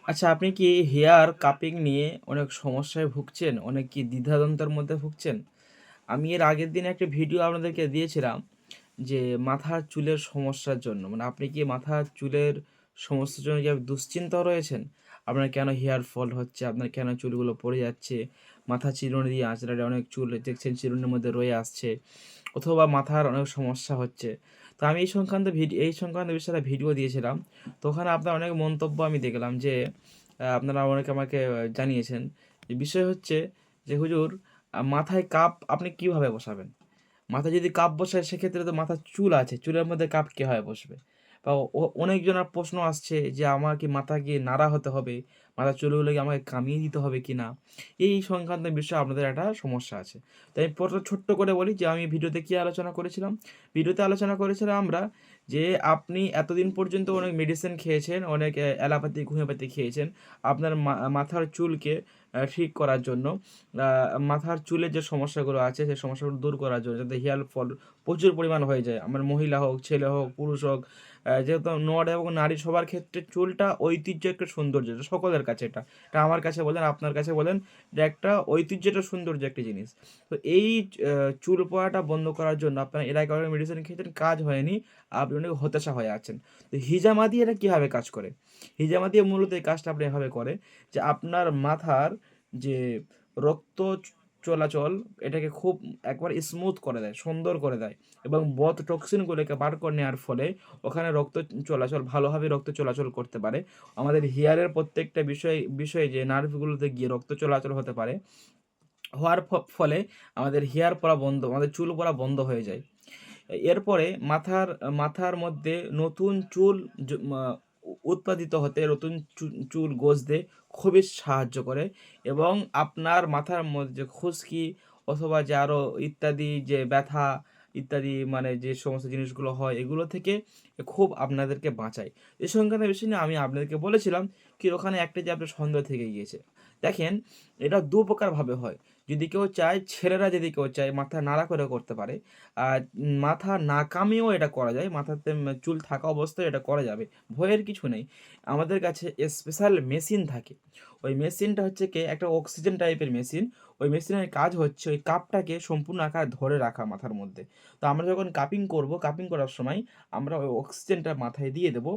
আচ্ছা, আপনি কি হেয়ার কাপিং নিয়ে অনেক সমস্যায় ভুগছেন? অনেক কি দ্বিধাদ্বন্দ্বের মধ্যে ভুগছেন? আমি এর আগের দিন একটা ভিডিও আপনাদেরকে দিয়েছিলাম যে মাথার চুলের সমস্যার জন্য। মানে আপনি কি মাথার চুলের সমস্যার জন্য কি আপনি দুশ্চিন্তায় রয়েছেন? আপনার কেন হেয়ার ফল হচ্ছে? আপনার কেন চুলগুলো পড়ে যাচ্ছে? মাথার চিরুনি দিয়ে আঁচড়ালে অনেক চুল দেখছেন চিরুনির মধ্যে রয়ে আসছে। অথবা মাথার অনেক সমস্যা হচ্ছে। তো আমি এই সংক্রান্ত বিষয়ে একটা ভিডিও দিয়েছিলাম। তো ওখানে আপনার অনেক মন্তব্য আমি দেখলাম যে আপনারা অনেকে আমাকে জানিয়েছেন। যে বিষয় হচ্ছে যে হুজুর মাথায় কাপ আপনি কিভাবে বসাবেন? মাথায় যদি কাপ বসায় সেক্ষেত্রে তো মাথার চুল আছে, চুলের মধ্যে কাপ কিভাবে বসবে? বা অনেকজনের প্রশ্ন আসছে যে আমার কি মাথা কি নাড়া হতে হবে? মাথার চুলগুলো কি আমাকে কামিয়ে দিতে হবে কিনা? এই সংক্রান্ত বিষয়ে আপনাদের একটা সমস্যা আছে। তাই আমি ছোট্ট করে বলি যে আমি ভিডিওতে কি আলোচনা করেছিলাম? ভিডিওতে আলোচনা করেছিলাম আমরা যে আপনি এতদিন পর্যন্ত অনেক মেডিসিন খেয়েছেন, অনেক অ্যালোপ্যাথি, হোমিওপ্যাথি খেয়েছেন। আপনার মাথার চুলকে ঠিক করার জন্য, আ মাথার চুলের যে সমস্যাগুলো আছে সেই সমস্যাগুলো দূর করার জন্য যাতে হেয়ার ফল প্রচুর পরিমাণ হয়ে যায়। আমার মহিলা হোক, ছেলে হোক, পুরুষ হোক, যেহেতু নর এবং নারী সবার ক্ষেত্রে চুলটা ঐতিহ্য একটা সৌন্দর্য। এটা সকলের কাছে এটা। এটা আমার কাছে বলেন, আপনার কাছে বলেন, এটা একটা ঐতিহ্য, একটা সৌন্দর্য একটা জিনিস। তো এই আ চুল পড়াটা বন্ধ করার জন্য আপনার এর আগে অনেক মেডিসিন খেয়েছেন, কাজ হয়নি। আপনি অনেক হতাশা হয়ে আছেন। তো হিজামা দিয়ে এটা কিভাবে কাজ করে? হিজামা দিয়ে মূলত এই কাজটা আপনি এভাবে করে যে আপনার মাথার যে রক্ত চলাচল এটাকে খুব একবার স্মুথ করে দেয়, সুন্দর করে দেয় এবং বদ টক্সিনগুলোকে বার করে নেওয়ার ফলে ওখানে রক্ত চলাচল ভালোভাবে রক্ত চলাচল করতে পারে। আমাদের হেয়ারের প্রত্যেকটা বিষয়ে যে নার্ভগুলোতে গিয়ে রক্ত চলাচল হতে পারে, হওয়ার ফলে আমাদের হেয়ার পড়া বন্ধ, আমাদের চুল পড়া বন্ধ হয়ে যায়। এরপরে মাথার মধ্যে নতুন চুল জ মা উৎপাদিত হতে, নতুন চুল গজতে খুবই সাহায্য করে এবং আপনার মাথার মধ্যে খুশকি অথবা যে আরো ইত্যাদি যে ব্যথা ইত্যাদি মানে যে সমস্ত জিনিসগুলো হয় এগুলো থেকে খুব আপনাদেরকে বাঁচায়। এ সংক্রান্ত বিষয় নিয়ে আমি আপনাদেরকে বলেছিলাম, কি ওখানে একটা যে আপনার সন্দেহ থেকে গিয়েছে। দেখেন, এটা ২ প্রকারভাবে হয়। যদি কেউ চায়, ছেলেরা যদি কেউ চায় মাথা নাড়া করে করতে পারে। আর মাথা না কামিয়েও এটা করা যায়। মাথাতে চুল থাকা অবস্থায় এটা করা যাবে। ভয়ের কিছু নেই। আমাদের কাছে স্পেশাল মেশিন থাকে। ওই মেশিনটা হচ্ছে কি একটা অক্সিজেন টাইপের মেশিন। ওই মেশিনের কাজ হচ্ছে ওই কাপটাকে সম্পূর্ণ আকারে ধরে রাখা মাথার মধ্যে। তো আমরা যখন কাপিং করব, কাপিং করার সময় আমরা ওই অক্সিজেনটা মাথায় দিয়ে দেব।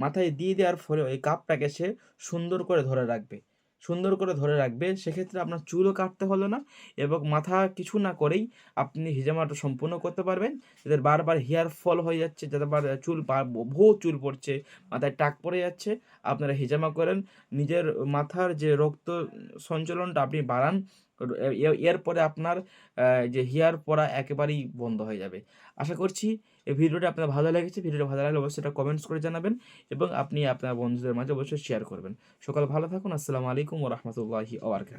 মাথায় দিয়ে দেওয়ার ফলে ওই কাপটাকে সে সুন্দর করে ধরে রাখবে। সুন্দর করে ধরে রাখবে। সেক্ষেত্রে আপনার চুলও কাটতে হলো না এবং মাথা কিছু না করেই আপনি হিজামাটা সম্পূর্ণ করতে পারবেন। যাদের বারবার হেয়ার ফল হয়ে যাচ্ছে, যাদের চুল বহু চুল পড়ছে, মাথায় টাক পড়ে যাচ্ছে, আপনারা হিজামা করেন। নিজের মাথার যে রক্ত সঞ্চালনটা আপনি বাড়ান। এরপরে আপনার যে হেয়ার পড়া একেবারেই বন্ধ হয়ে যাবে। আশা করছি এই ভিডিওটা আপনার ভালো লেগেছে। ভিডিওটা ভালো লাগলে অবশ্যই এটা কমেন্টস করে জানাবেন এবং আপনি আপনার বন্ধুদের মাঝে অবশ্যই শেয়ার করবেন। সকলে ভালো থাকুন। আসসালামু আলাইকুম ওয়া রাহমাতুল্লাহি ওয়া বারাকাতুহু।